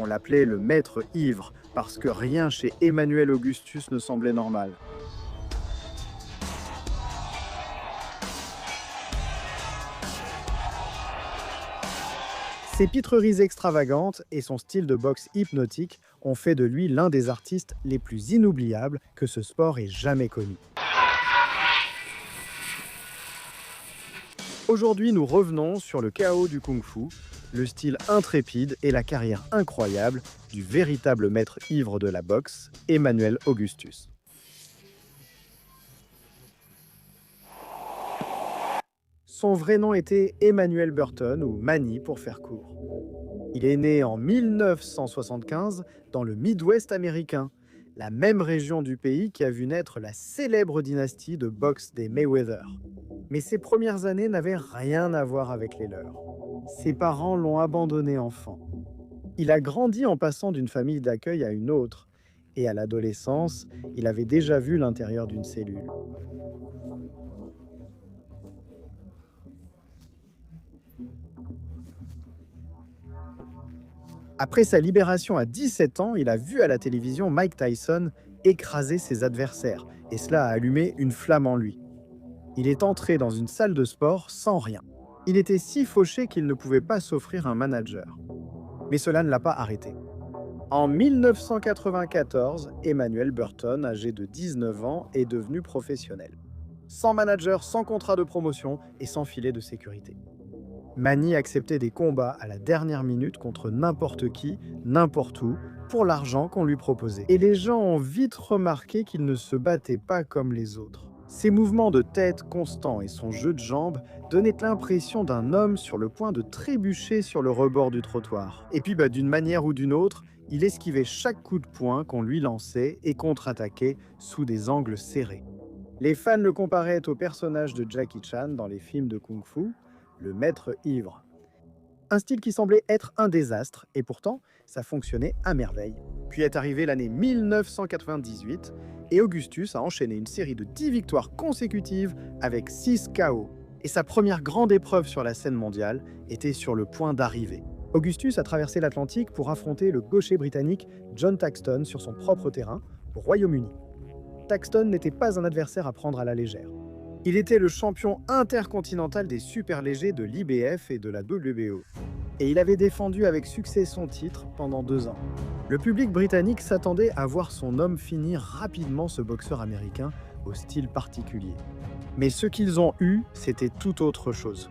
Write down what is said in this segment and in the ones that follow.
On l'appelait le maître ivre, parce que rien chez Emmanuel Augustus ne semblait normal. Ses pitreries extravagantes et son style de boxe hypnotique ont fait de lui l'un des artistes les plus inoubliables que ce sport ait jamais connu. Aujourd'hui, nous revenons sur le chaos du kung-fu, le style intrépide et la carrière incroyable du véritable maître ivre de la boxe, Emmanuel Augustus. Son vrai nom était Emmanuel Burton, ou Manny pour faire court. Il est né en 1975 dans le Midwest américain, la même région du pays qui a vu naître la célèbre dynastie de boxe des Mayweather. Mais ses premières années n'avaient rien à voir avec les leurs. Ses parents l'ont abandonné enfant. Il a grandi en passant d'une famille d'accueil à une autre, et à l'adolescence, il avait déjà vu l'intérieur d'une cellule. Après sa libération à 17 ans, il a vu à la télévision Mike Tyson écraser ses adversaires, et cela a allumé une flamme en lui. Il est entré dans une salle de sport sans rien. Il était si fauché qu'il ne pouvait pas s'offrir un manager. Mais cela ne l'a pas arrêté. En 1994, Emmanuel Burton, âgé de 19 ans, est devenu professionnel. Sans manager, sans contrat de promotion et sans filet de sécurité. Manny acceptait des combats à la dernière minute contre n'importe qui, n'importe où, pour l'argent qu'on lui proposait. Et les gens ont vite remarqué qu'il ne se battait pas comme les autres. Ses mouvements de tête constants et son jeu de jambes donnaient l'impression d'un homme sur le point de trébucher sur le rebord du trottoir. Et puis d'une manière ou d'une autre, il esquivait chaque coup de poing qu'on lui lançait et contre-attaquait sous des angles serrés. Les fans le comparaient au personnage de Jackie Chan dans les films de kung-fu, le maître ivre. Un style qui semblait être un désastre, et pourtant, ça fonctionnait à merveille. Puis est arrivée l'année 1998, et Augustus a enchaîné une série de 10 victoires consécutives avec 6 KO. Et sa première grande épreuve sur la scène mondiale était sur le point d'arriver. Augustus a traversé l'Atlantique pour affronter le gaucher britannique John Thaxton sur son propre terrain, au Royaume-Uni. Thaxton n'était pas un adversaire à prendre à la légère. Il était le champion intercontinental des superlégers de l'IBF et de la WBO. Et il avait défendu avec succès son titre pendant 2 ans. Le public britannique s'attendait à voir son homme finir rapidement ce boxeur américain au style particulier. Mais ce qu'ils ont eu, c'était tout autre chose.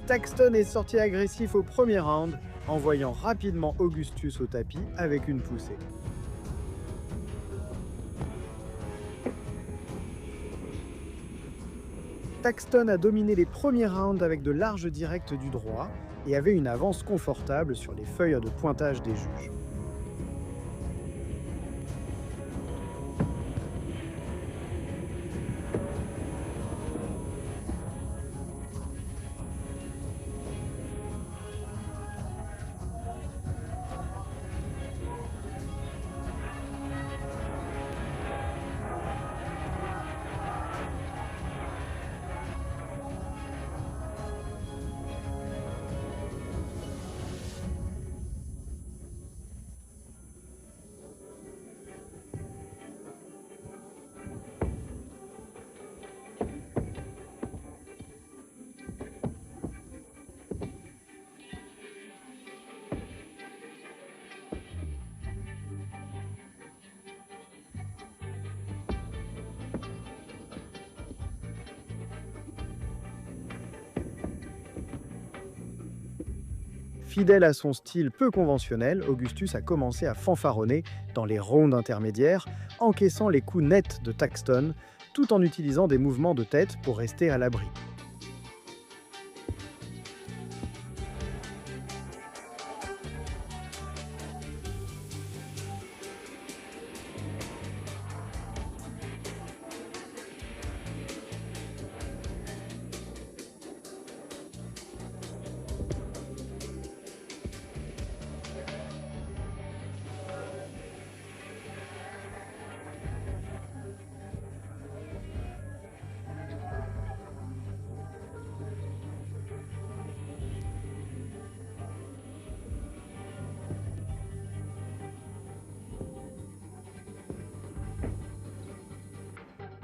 Thaxton est sorti agressif au premier round, envoyant rapidement Augustus au tapis avec une poussée. Thaxton a dominé les premiers rounds avec de larges directs du droit et avait une avance confortable sur les feuilles de pointage des juges. Fidèle à son style peu conventionnel, Augustus a commencé à fanfaronner dans les rounds intermédiaires, encaissant les coups nets de Thaxton, tout en utilisant des mouvements de tête pour rester à l'abri.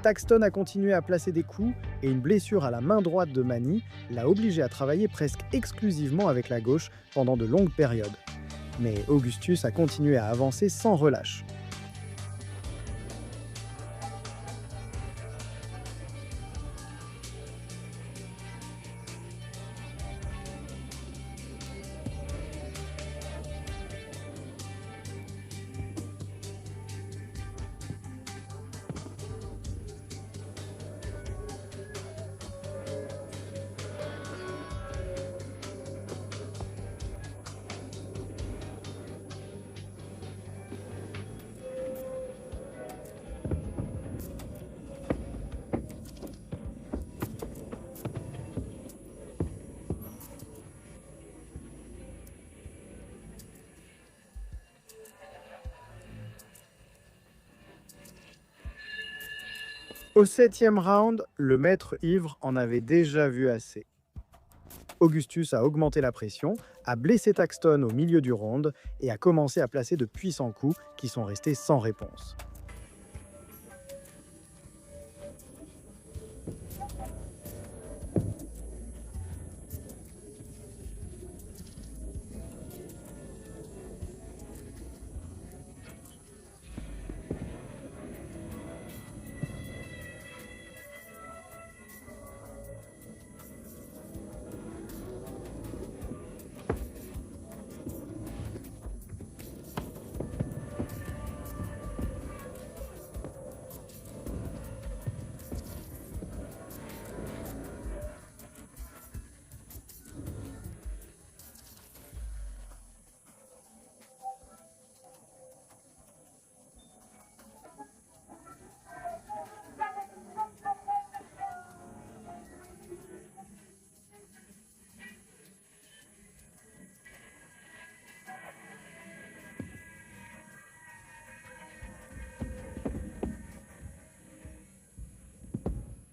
Taxton a continué à placer des coups et une blessure à la main droite de Manny l'a obligé à travailler presque exclusivement avec la gauche pendant de longues périodes. Mais Augustus a continué à avancer sans relâche. Au 7e round, le maître ivre en avait déjà vu assez. Augustus a augmenté la pression, a blessé Taxton au milieu du round et a commencé à placer de puissants coups qui sont restés sans réponse.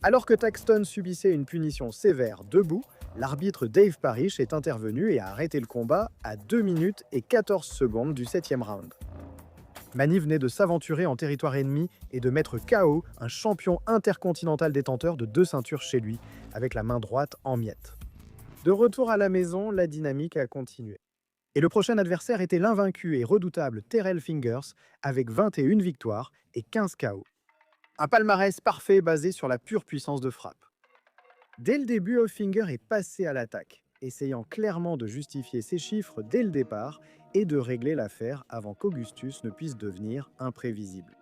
Alors que Taxton subissait une punition sévère debout, l'arbitre Dave Parrish est intervenu et a arrêté le combat à 2 minutes et 14 secondes du 7e round. Manny venait de s'aventurer en territoire ennemi et de mettre KO un champion intercontinental détenteur de 2 ceintures chez lui, avec la main droite en miettes. De retour à la maison, la dynamique a continué. Et le prochain adversaire était l'invaincu et redoutable Terrell Fingers, avec 21 victoires et 15 KO. Un palmarès parfait basé sur la pure puissance de frappe. Dès le début, Hoffinger est passé à l'attaque, essayant clairement de justifier ses chiffres dès le départ et de régler l'affaire avant qu'Augustus ne puisse devenir imprévisible.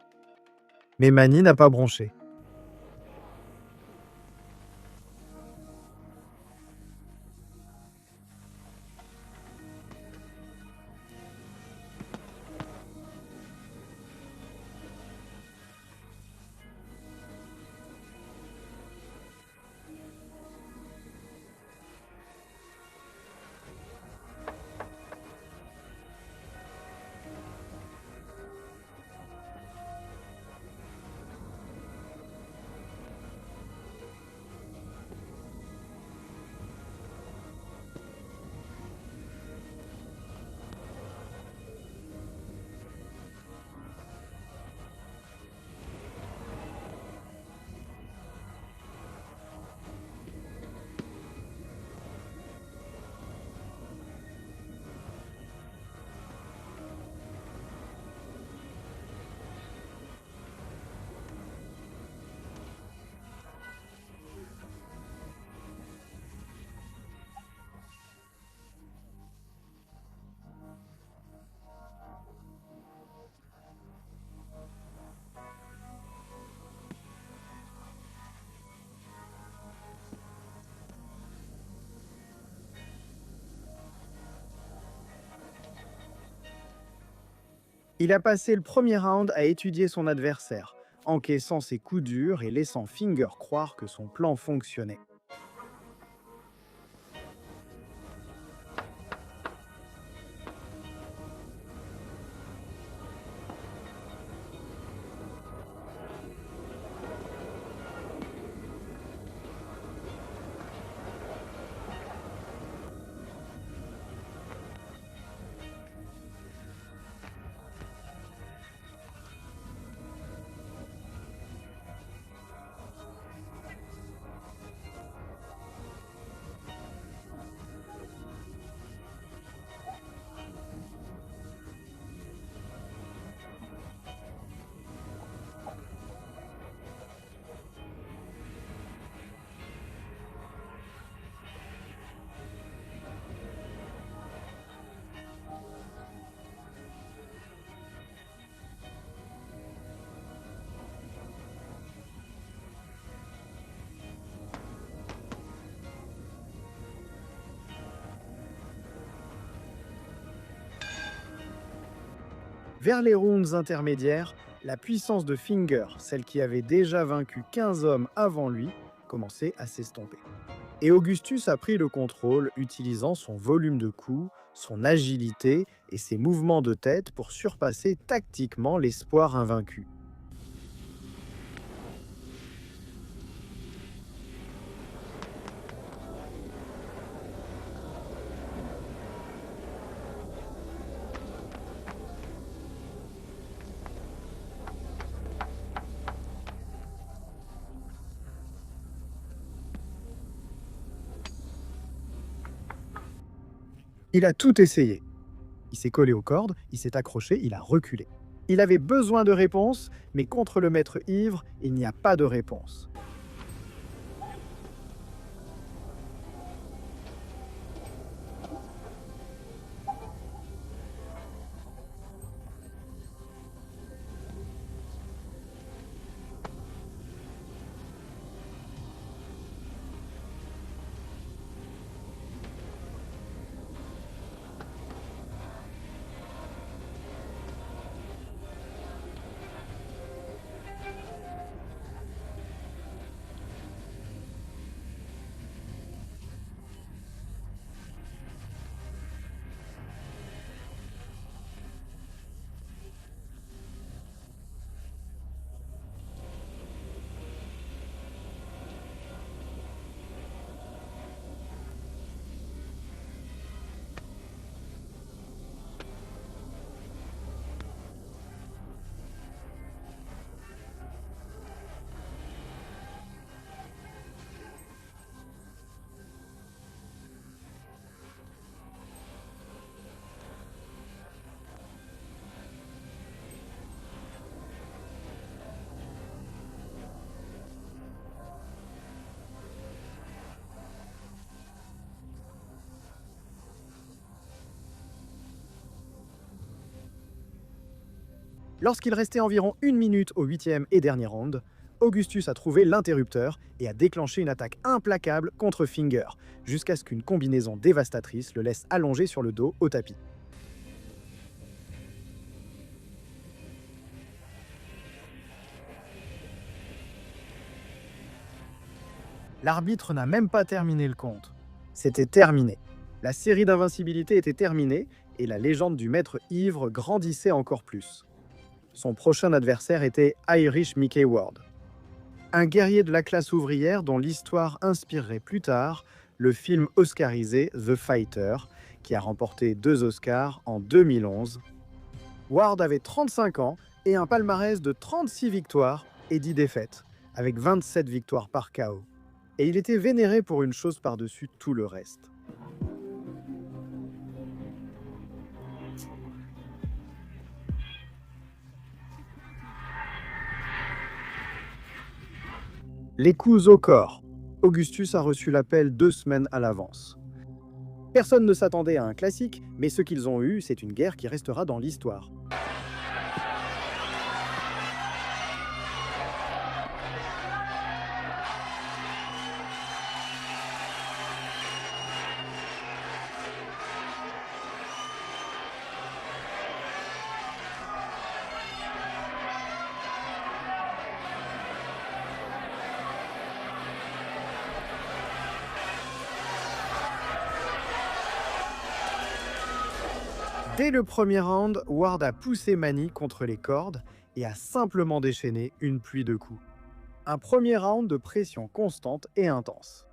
Mais Manny n'a pas bronché. Il a passé le premier round à étudier son adversaire, encaissant ses coups durs et laissant Finger croire que son plan fonctionnait. Vers les rounds intermédiaires, la puissance de Finger, celle qui avait déjà vaincu 15 hommes avant lui, commençait à s'estomper. Et Augustus a pris le contrôle, utilisant son volume de coups, son agilité et ses mouvements de tête pour surpasser tactiquement l'espoir invaincu. Il a tout essayé. Il s'est collé aux cordes, il s'est accroché, il a reculé. Il avait besoin de réponses, mais contre le maître ivre, il n'y a pas de réponse. Lorsqu'il restait environ 1 minute au 8e et dernier round, Augustus a trouvé l'interrupteur et a déclenché une attaque implacable contre Finger, jusqu'à ce qu'une combinaison dévastatrice le laisse allongé sur le dos au tapis. L'arbitre n'a même pas terminé le compte. C'était terminé. La série d'invincibilité était terminée et la légende du maître ivre grandissait encore plus. Son prochain adversaire était Irish Mickey Ward, un guerrier de la classe ouvrière dont l'histoire inspirerait plus tard le film oscarisé The Fighter, qui a remporté 2 Oscars en 2011. Ward avait 35 ans et un palmarès de 36 victoires et 10 défaites, avec 27 victoires par KO. Et il était vénéré pour une chose par-dessus tout le reste. Les coups au corps. Augustus a reçu l'appel 2 semaines à l'avance. Personne ne s'attendait à un classique, mais ce qu'ils ont eu, c'est une guerre qui restera dans l'histoire. Dès le premier round, Ward a poussé Manny contre les cordes et a simplement déchaîné une pluie de coups. Un premier round de pression constante et intense.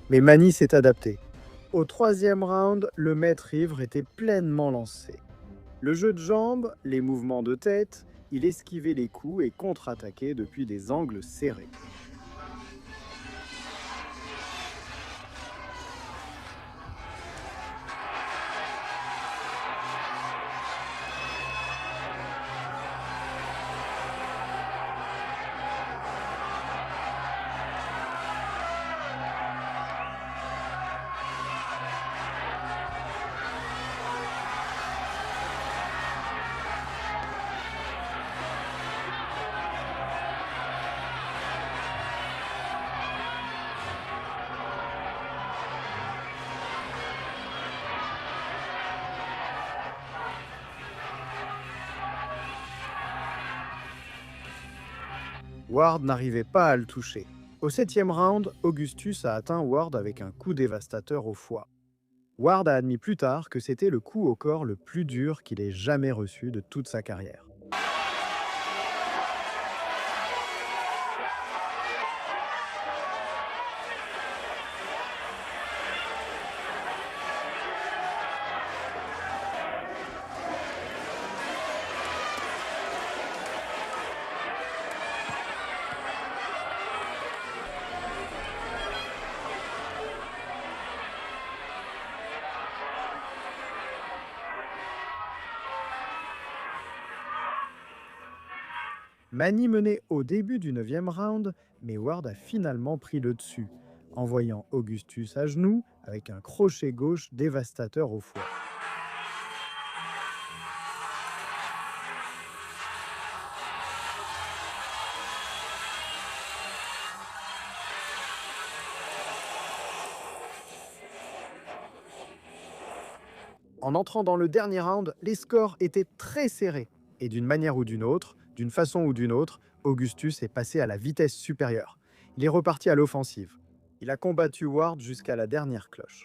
Mais Manny s'est adapté. Au troisième round, le maître ivre était pleinement lancé. Le jeu de jambes, les mouvements de tête, il esquivait les coups et contre-attaquait depuis des angles serrés. Ward n'arrivait pas à le toucher. Au 7e round, Augustus a atteint Ward avec un coup dévastateur au foie. Ward a admis plus tard que c'était le coup au corps le plus dur qu'il ait jamais reçu de toute sa carrière. Manny menait au début du 9e round, mais Ward a finalement pris le dessus, envoyant Augustus à genoux avec un crochet gauche dévastateur au foie. En entrant dans le dernier round, les scores étaient très serrés. Et d'une manière ou d'une autre, d'une façon ou d'une autre, Augustus est passé à la vitesse supérieure. Il est reparti à l'offensive. Il a combattu Ward jusqu'à la dernière cloche.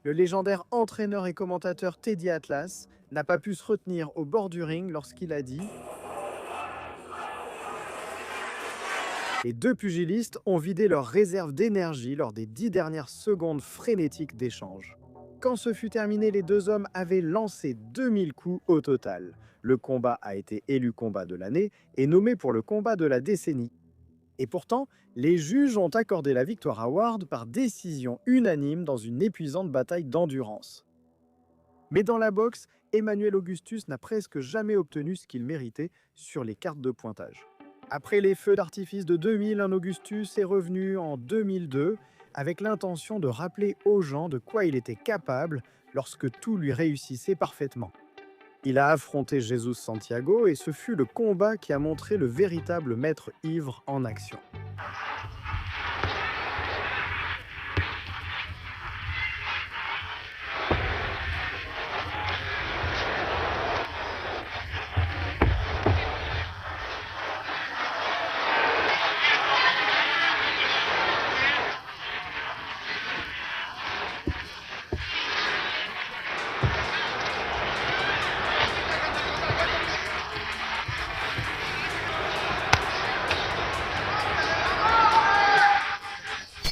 Le légendaire entraîneur et commentateur Teddy Atlas n'a pas pu se retenir au bord du ring lorsqu'il a dit « Les deux pugilistes ont vidé leur réserve d'énergie lors des 10 dernières secondes frénétiques d'échange. Quand ce fut terminé, les deux hommes avaient lancé 2000 coups au total. Le combat a été élu combat de l'année et nommé pour le combat de la décennie. Et pourtant, les juges ont accordé la victoire à Ward par décision unanime dans une épuisante bataille d'endurance. Mais dans la boxe, Emmanuel Augustus n'a presque jamais obtenu ce qu'il méritait sur les cartes de pointage. Après les feux d'artifice de 2000, un Augustus est revenu en 2002 avec l'intention de rappeler aux gens de quoi il était capable lorsque tout lui réussissait parfaitement. Il a affronté Jesus Santiago et ce fut le combat qui a montré le véritable maître ivre en action.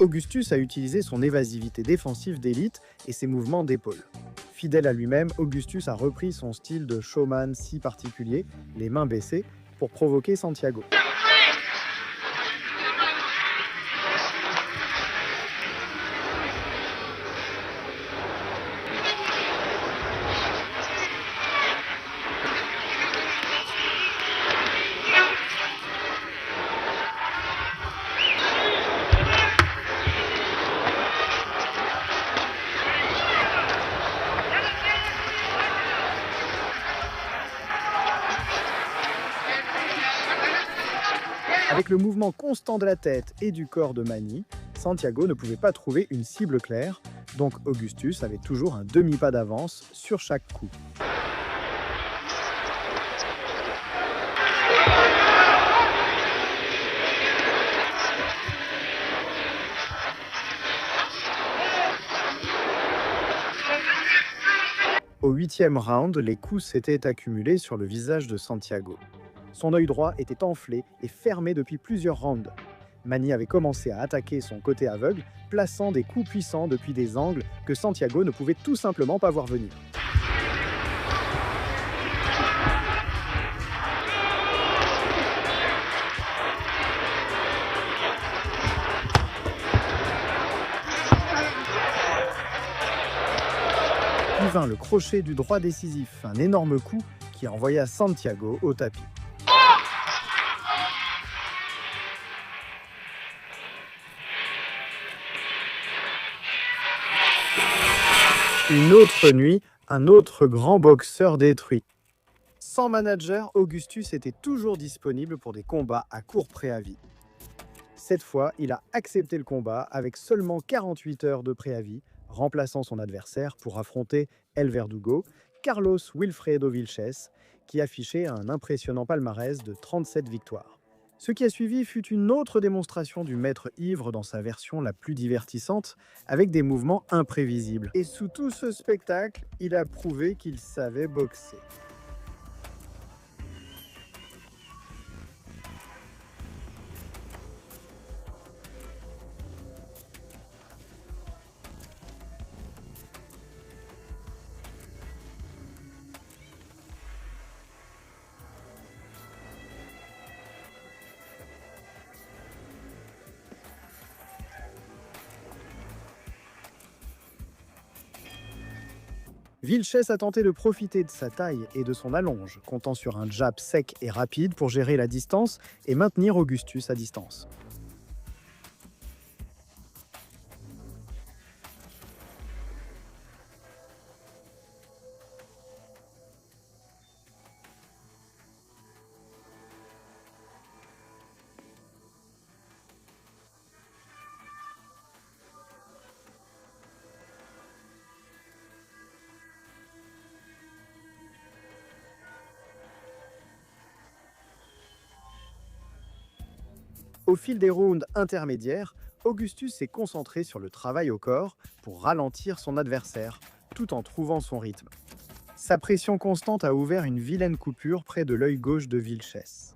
Augustus a utilisé son évasivité défensive d'élite et ses mouvements d'épaule. Fidèle à lui-même, Augustus a repris son style de showman si particulier, les mains baissées, pour provoquer Santiago. Avec le mouvement constant de la tête et du corps de Manny, Santiago ne pouvait pas trouver une cible claire, donc Augustus avait toujours un demi-pas d'avance sur chaque coup. Au 8e round, les coups s'étaient accumulés sur le visage de Santiago. Son œil droit était enflé et fermé depuis plusieurs rounds. Manny avait commencé à attaquer son côté aveugle, plaçant des coups puissants depuis des angles que Santiago ne pouvait tout simplement pas voir venir. Puis vint le crochet du droit décisif, un énorme coup qui envoya Santiago au tapis. Une autre nuit, Un autre grand boxeur détruit. Sans manager, Augustus était toujours disponible pour des combats à court préavis. Cette fois, il a accepté le combat avec seulement 48 heures de préavis, remplaçant son adversaire pour affronter El Verdugo, Carlos Wilfredo Vilches, qui affichait un impressionnant palmarès de 37 victoires. Ce qui a suivi fut une autre démonstration du maître ivre dans sa version la plus divertissante, avec des mouvements imprévisibles. Et sous tout ce spectacle, il a prouvé qu'il savait boxer. Vilches a tenté de profiter de sa taille et de son allonge, comptant sur un jab sec et rapide pour gérer la distance et maintenir Augustus à distance. Au fil des rounds intermédiaires, Augustus s'est concentré sur le travail au corps pour ralentir son adversaire, tout en trouvant son rythme. Sa pression constante a ouvert une vilaine coupure près de l'œil gauche de Vilches.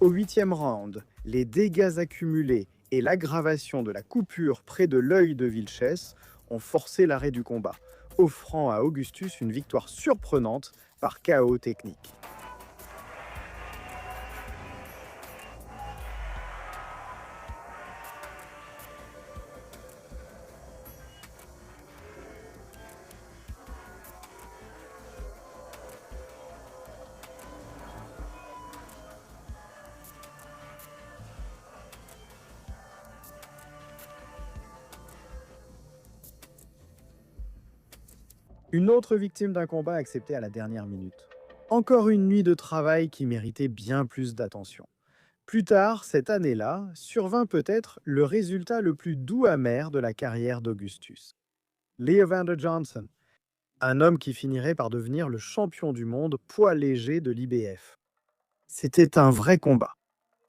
Au huitième round, les dégâts accumulés et l'aggravation de la coupure près de l'œil de Vilches ont forcé l'arrêt du combat, offrant à Augustus une victoire surprenante par chaos technique. Une autre victime d'un combat accepté à la dernière minute. Encore une nuit de travail qui méritait bien plus d'attention. Plus tard, cette année-là, survint peut-être le résultat le plus doux amer de la carrière d'Augustus. Leander Johnson, un homme qui finirait par devenir le champion du monde poids léger de l'IBF. C'était un vrai combat,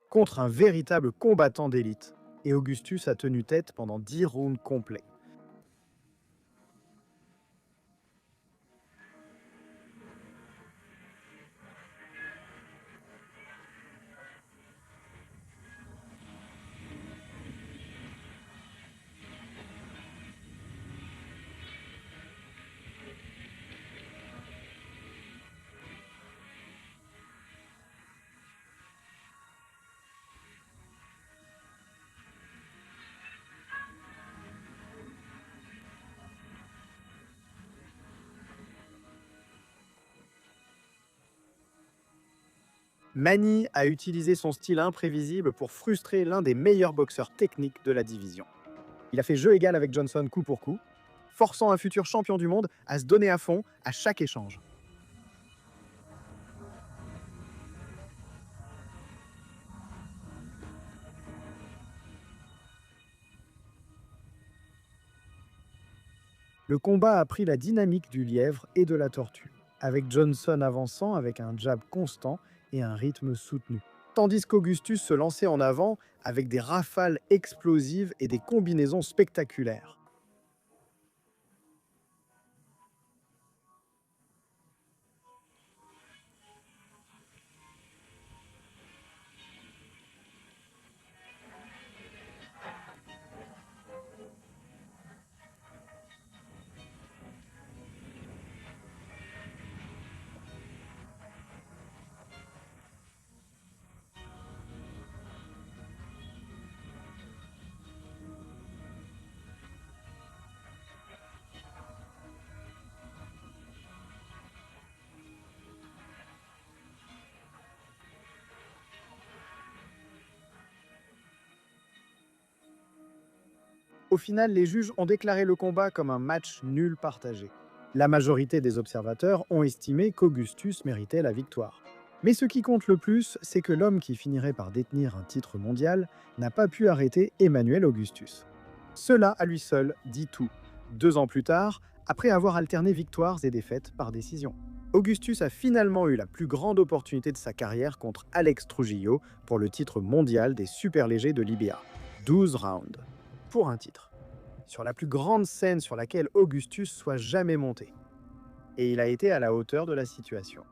contre un véritable combattant d'élite, et Augustus a tenu tête pendant 10 rounds complets. Manny a utilisé son style imprévisible pour frustrer l'un des meilleurs boxeurs techniques de la division. Il a fait jeu égal avec Johnson coup pour coup, forçant un futur champion du monde à se donner à fond à chaque échange. Le combat a pris la dynamique du lièvre et de la tortue, avec Johnson avançant avec un jab constant et un rythme soutenu, tandis qu'Augustus se lançait en avant avec des rafales explosives et des combinaisons spectaculaires. Au final, les juges ont déclaré le combat comme un match nul partagé. La majorité des observateurs ont estimé qu'Augustus méritait la victoire. Mais ce qui compte le plus, c'est que l'homme qui finirait par détenir un titre mondial n'a pas pu arrêter Emmanuel Augustus. Cela, à lui seul, dit tout. 2 ans plus tard, après avoir alterné victoires et défaites par décision. Augustus a finalement eu la plus grande opportunité de sa carrière contre Alex Trujillo pour le titre mondial des superlégers de l'IBA. 12 rounds. Pour un titre. Sur la plus grande scène sur laquelle Augustus soit jamais monté. Et il a été à la hauteur de la situation.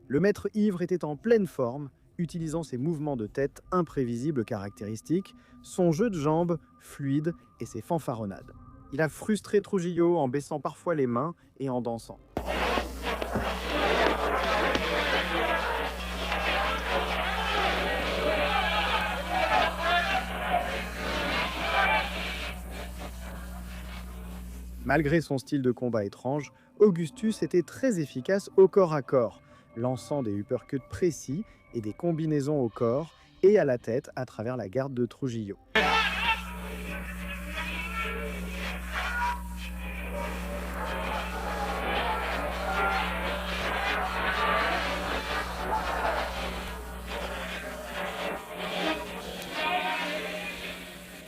Le maître ivre était en pleine forme, utilisant ses mouvements de tête imprévisibles caractéristiques, son jeu de jambes fluide et ses fanfaronnades. Il a frustré Trujillo en baissant parfois les mains et en dansant. Malgré son style de combat étrange, Augustus était très efficace au corps à corps, lançant des uppercuts précis et des combinaisons au corps et à la tête à travers la garde de Trujillo.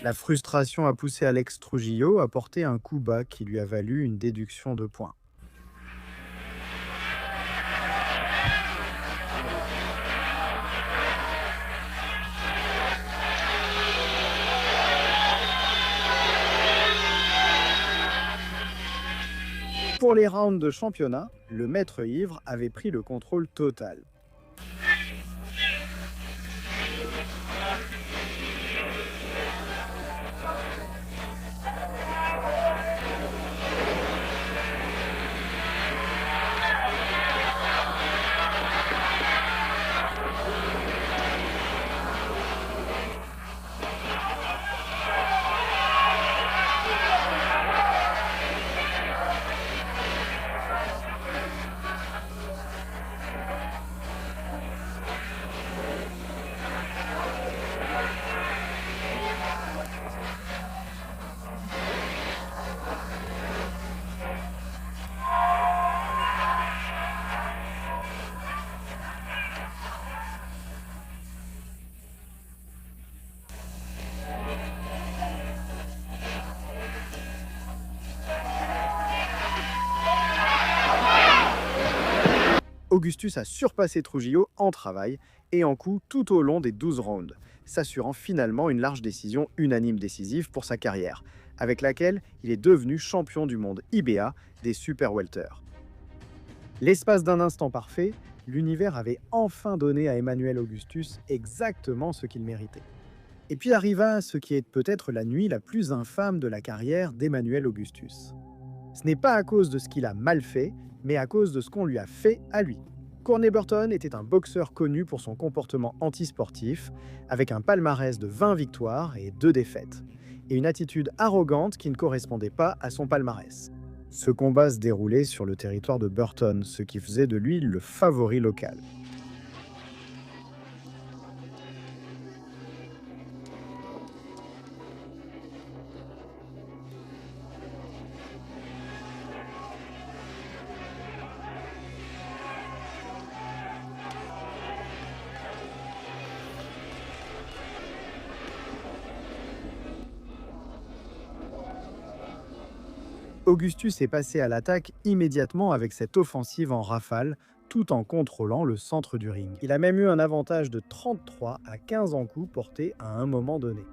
La frustration a poussé Alex Trujillo à porter un coup bas qui lui a valu une déduction de points. Pour les rounds de championnat, le maître ivre avait pris le contrôle total. Augustus a surpassé Trujillo en travail et en coups tout au long des 12 rounds, s'assurant finalement une large décision unanime décisive pour sa carrière, avec laquelle il est devenu champion du monde IBA des super welters. L'espace d'un instant parfait, l'univers avait enfin donné à Emmanuel Augustus exactement ce qu'il méritait. Et puis arriva ce qui est peut-être la nuit la plus infâme de la carrière d'Emmanuel Augustus. Ce n'est pas à cause de ce qu'il a mal fait, mais à cause de ce qu'on lui a fait à lui. Courtney Burton était un boxeur connu pour son comportement antisportif, avec un palmarès de 20 victoires et 2 défaites, et une attitude arrogante qui ne correspondait pas à son palmarès. Ce combat se déroulait sur le territoire de Burton, ce qui faisait de lui le favori local. Augustus est passé à l'attaque immédiatement avec cette offensive en rafale, tout en contrôlant le centre du ring. Il a même eu un avantage de 33 à 15 en coups portés à un moment donné.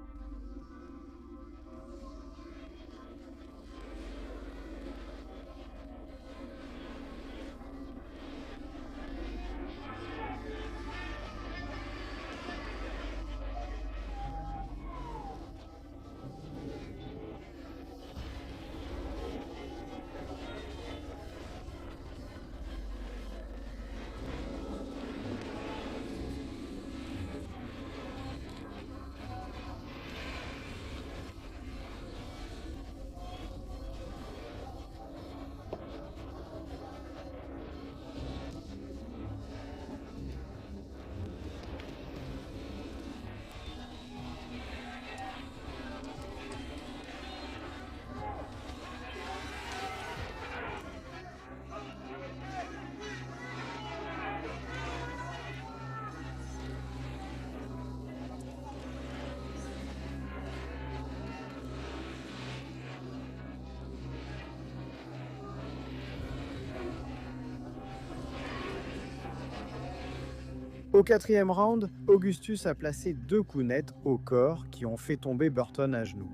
Au quatrième round, Augustus a placé 2 coups nets au corps qui ont fait tomber Burton à genoux.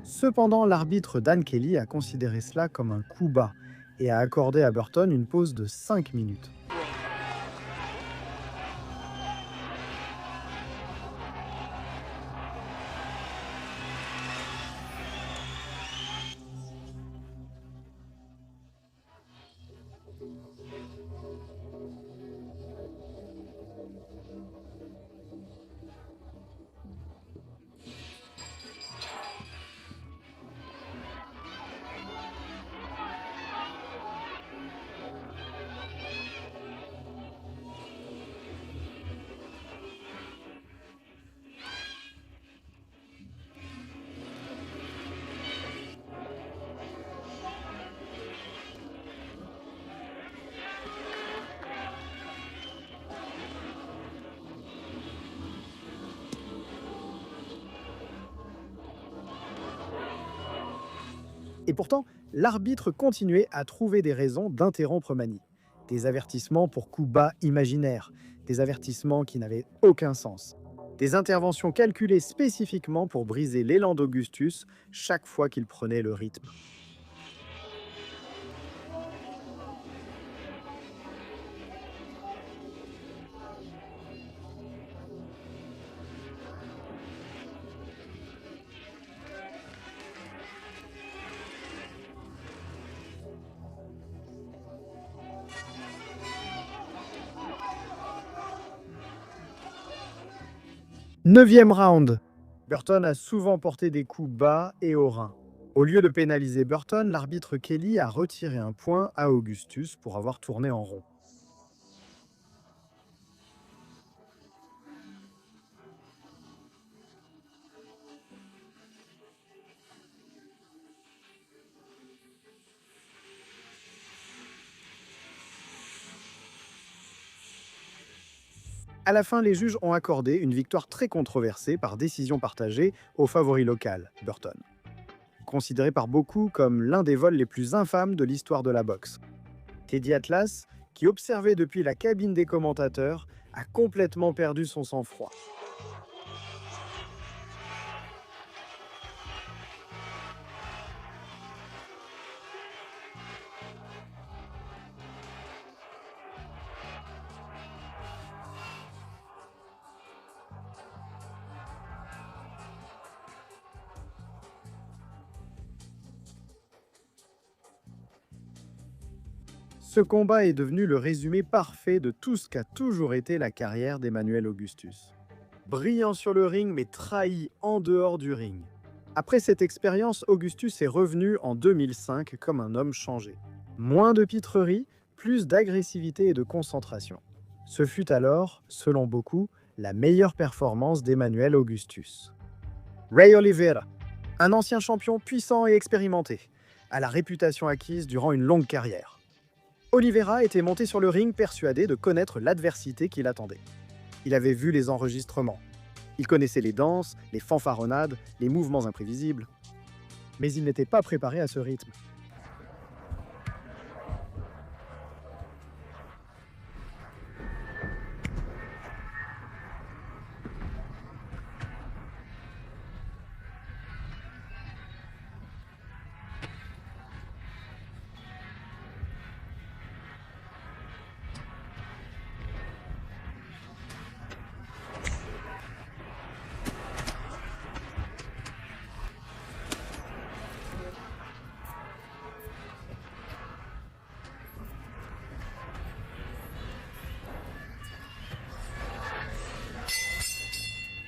Cependant, l'arbitre Dan Kelly a considéré cela comme un coup bas et a accordé à Burton une pause de 5 minutes. Et pourtant, l'arbitre continuait à trouver des raisons d'interrompre Manny. Des avertissements pour coups bas imaginaires, des avertissements qui n'avaient aucun sens. Des interventions calculées spécifiquement pour briser l'élan d'Augustus chaque fois qu'il prenait le rythme. Neuvième round. Burton a souvent porté des coups bas et au rein. Au lieu de pénaliser Burton, l'arbitre Kelly a retiré un point à Augustus pour avoir tourné en rond. À la fin, les juges ont accordé une victoire très controversée par décision partagée au favori local, Burton. Considéré par beaucoup comme l'un des vols les plus infâmes de l'histoire de la boxe. Teddy Atlas, qui observait depuis la cabine des commentateurs, a complètement perdu son sang-froid. Ce combat est devenu le résumé parfait de tout ce qu'a toujours été la carrière d'Emmanuel Augustus. Brillant sur le ring, mais trahi en dehors du ring. Après cette expérience, Augustus est revenu en 2005 comme un homme changé. Moins de pitrerie, plus d'agressivité et de concentration. Ce fut alors, selon beaucoup, la meilleure performance d'Emmanuel Augustus. Ray Oliveira, un ancien champion puissant et expérimenté, a la réputation acquise durant une longue carrière. Oliveira était monté sur le ring persuadé de connaître l'adversité qui l'attendait. Il avait vu les enregistrements. Il connaissait les danses, les fanfaronnades, les mouvements imprévisibles. Mais il n'était pas préparé à ce rythme.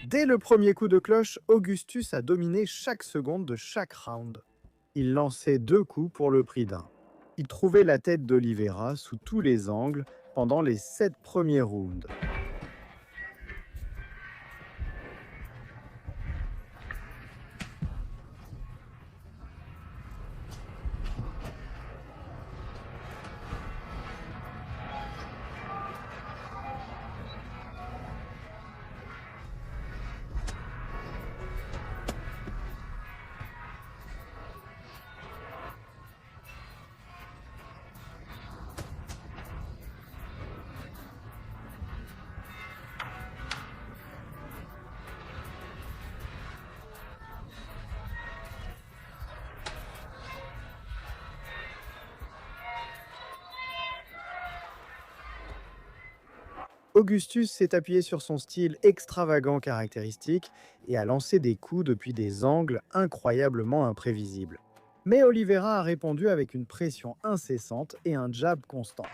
Dès le premier coup de cloche, Augustus a dominé chaque seconde de chaque round. Il lançait 2 coups pour le prix d'un. Il trouvait la tête d'Oliveira sous tous les angles pendant les 7 premiers rounds. Augustus s'est appuyé sur son style extravagant caractéristique et a lancé des coups depuis des angles incroyablement imprévisibles. Mais Oliveira a répondu avec une pression incessante et un jab constant.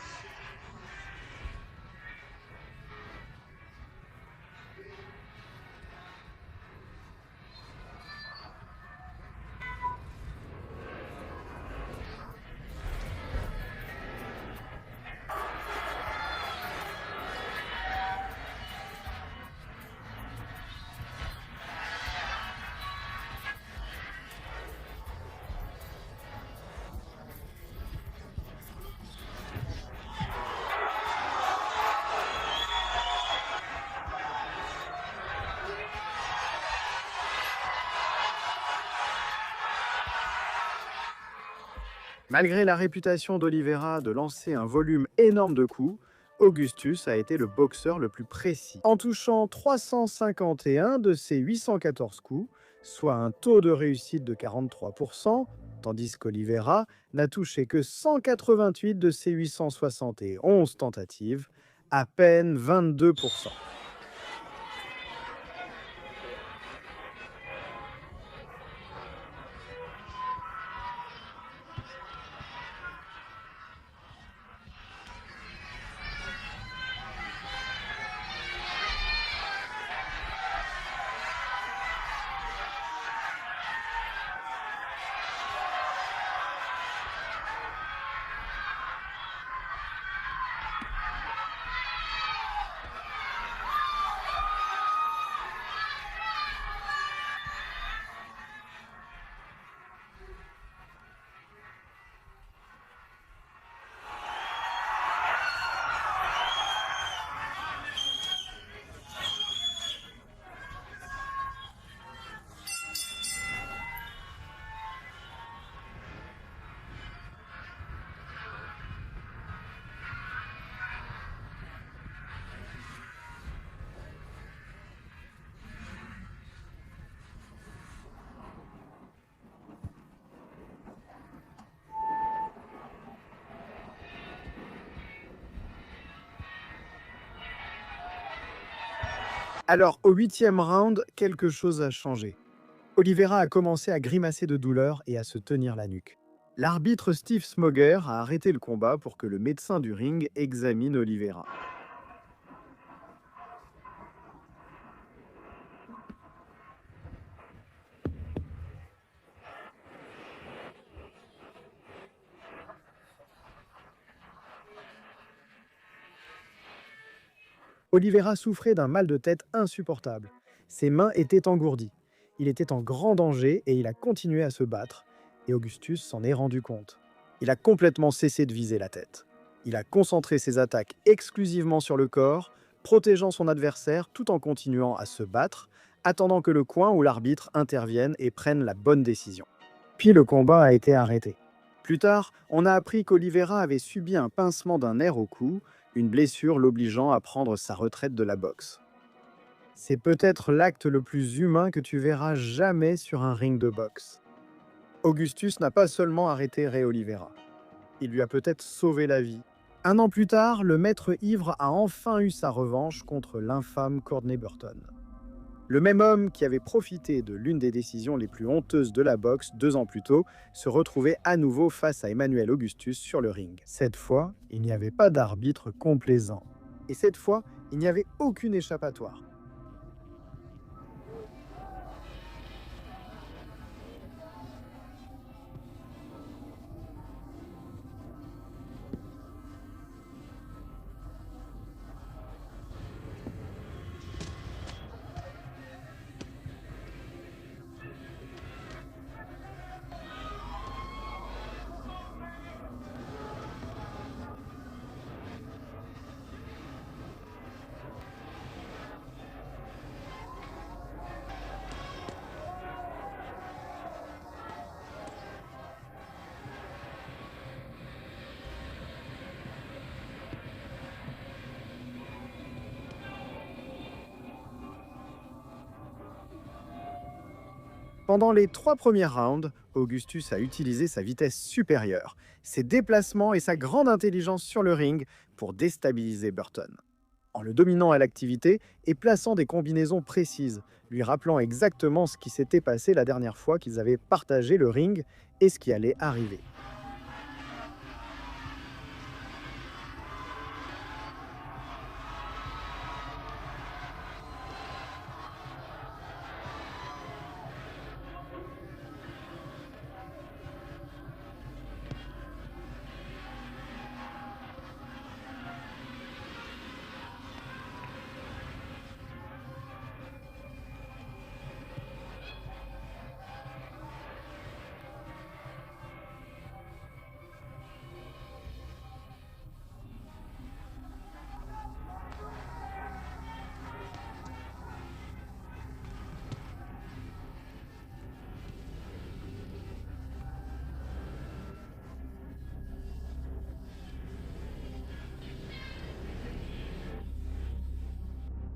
Malgré la réputation d'Oliveira de lancer un volume énorme de coups, Augustus a été le boxeur le plus précis, en touchant 351 de ses 814 coups, soit un taux de réussite de 43%, tandis qu'Oliveira n'a touché que 188 de ses 871 tentatives, à peine 22%. Alors, au huitième round, quelque chose a changé. Oliveira a commencé à grimacer de douleur et à se tenir la nuque. L'arbitre Steve Smoger a arrêté le combat pour que le médecin du ring examine Oliveira. Oliveira souffrait d'un mal de tête insupportable. Ses mains étaient engourdies. Il était en grand danger et il a continué à se battre. Et Augustus s'en est rendu compte. Il a complètement cessé de viser la tête. Il a concentré ses attaques exclusivement sur le corps, protégeant son adversaire tout en continuant à se battre, attendant que le coin ou l'arbitre intervienne et prenne la bonne décision. Puis le combat a été arrêté. Plus tard, on a appris qu'Oliveira avait subi un pincement d'un nerf au cou, une blessure l'obligeant à prendre sa retraite de la boxe. C'est peut-être l'acte le plus humain que tu verras jamais sur un ring de boxe. Augustus n'a pas seulement arrêté Ray Oliveira, il lui a peut-être sauvé la vie. Un an plus tard, le maître ivre a enfin eu sa revanche contre l'infâme Courtney Burton. Le même homme qui avait profité de l'une des décisions les plus honteuses de la boxe 2 ans plus tôt se retrouvait à nouveau face à Emmanuel Augustus sur le ring. Cette fois, il n'y avait pas d'arbitre complaisant. Et cette fois, il n'y avait aucune échappatoire. Pendant les 3 premiers rounds, Augustus a utilisé sa vitesse supérieure, ses déplacements et sa grande intelligence sur le ring pour déstabiliser Burton. en le dominant à l'activité et plaçant des combinaisons précises, lui rappelant exactement ce qui s'était passé la dernière fois qu'ils avaient partagé le ring et ce qui allait arriver.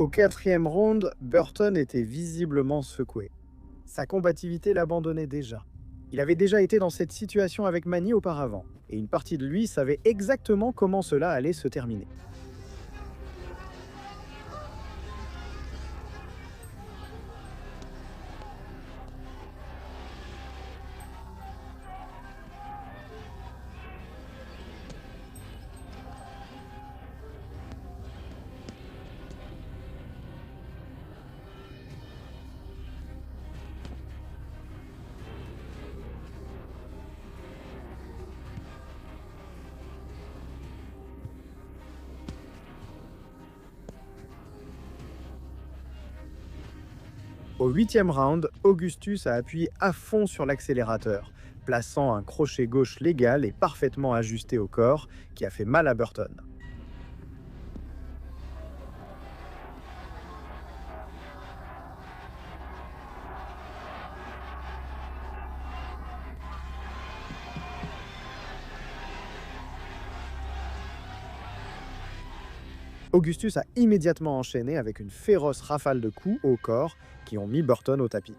Au quatrième round, Burton était visiblement secoué. Sa combativité l'abandonnait déjà. Il avait déjà été dans cette situation avec Manny auparavant, et une partie de lui savait exactement comment cela allait se terminer. Au huitième round, Augustus a appuyé à fond sur l'accélérateur, plaçant un crochet gauche légal et parfaitement ajusté au corps qui a fait mal à Burton. Augustus a immédiatement enchaîné avec une féroce rafale de coups au corps qui ont mis Burton au tapis.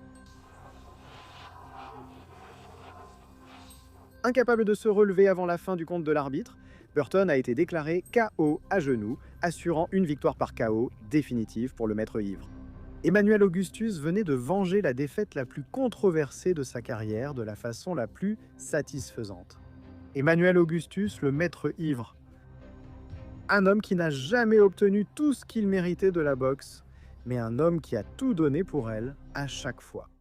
Incapable de se relever avant la fin du compte de l'arbitre, Burton a été déclaré KO à genoux, assurant une victoire par KO définitive pour le maître ivre. Emmanuel Augustus venait de venger la défaite la plus controversée de sa carrière de la façon la plus satisfaisante. Emmanuel Augustus, le maître ivre. Un homme qui n'a jamais obtenu tout ce qu'il méritait de la boxe, mais un homme qui a tout donné pour elle à chaque fois.